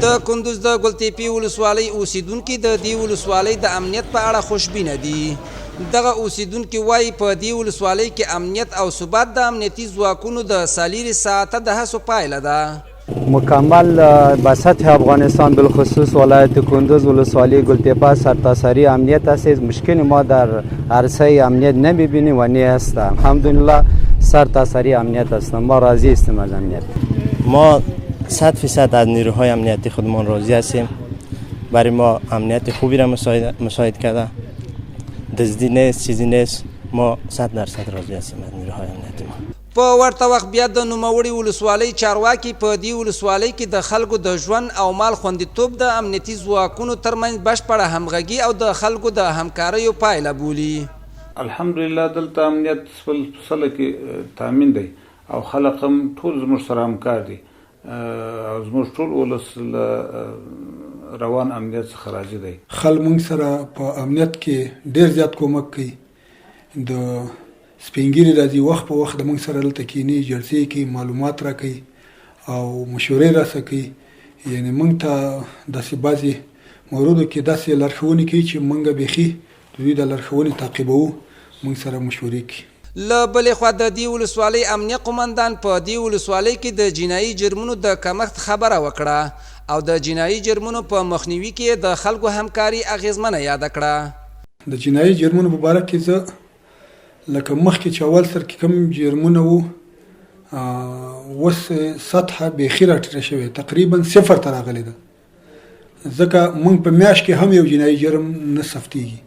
د کندوز د ګلتیپې ولسوالۍ اوسیدونکي د دې ولسوالۍ د امنیت په اړه خوشبینه دي. دغه اوسیدونکي وایي په دې ولسوالۍ کې امنیت او ثبات د امنیتي ځواکونو د سالیري ساعته د هڅو پایله ده. مکمل به سطح افغانستان بالخصوص ولایت کندوز ولسوالی گلتپه سرتاسری امنیت است. مشکل ما در عرصه امنیت نمیبینیم و نه است. الحمدلله سرتاسری امنیت است. ما راضی هستیم از امنیت. ما 100% از نیروهای امنیتی خودمان راضی هستیم. برای ما امنیت خوبی را مشاهده کرده. دزدی نیست، چیزی نیست. ما 100% راضی هستیم از نیروهای امنیتی ما. په ورته وخت بیا د نوموړي ولسوالۍ چارواکي په دې ولسوالۍ کې د خلکو د ژوند او مال خوندیتوب د امنیتي ځواکونو ترمنځ بشپړه همغږي او د خلکو د همکاریو پایله بولي. الحمدلله دلته امنیت سله کې تامین دی او خلک هم ټول زموږ سره همکار دي او زموږ ټول ولس روان امنیت څخه راضي دی. خلک موږ سره په امنیت کې ډېر زیات کومک کوي. د سپینګیری راځي وخت په وخت د موږ سره دلته کینی جلسې کوي، معلومات راکوي او مشورې راسکوي. یعنې موږ ته داسې بعضې موردو کې داسې لارښوونې کوي چې موږ بیخي د دوی د لارښوونې تعقیبوو، موږ سره مشورې کوي. له بلې خوا د دې ولسوالۍ امنیه قمندان په دې ولسوالۍ کې د جنایي جرمونو د کمښت خبره وکړه او د جنایي جرمونو په مخنیوي کې د خلکو همکاري اغېزمنه یاده کړه. د جنایي جرمونو په باره کې زه لکه مخکې چې اول سر کې کوم جرمونه وو اوس سطحه بیخي راټیټه شوې، تقریبا صفر ته راغلې ده. ځکه موږ په میاشت کې هم یو جنایي جرم نه ثبتېږي.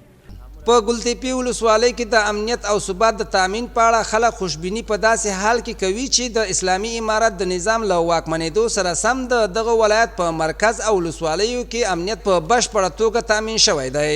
په ګلتیپې ولسوالۍ کې د امنیت او ثبات د تامین په اړه خلک خوشبیني په داسې حال کې کوي چې د اسلامي امارت د نظام له واکمنېدو سره سم دغه ولایت په مرکز او ولسوالیو کې امنیت په بشپړه توګه تامین شوی دی.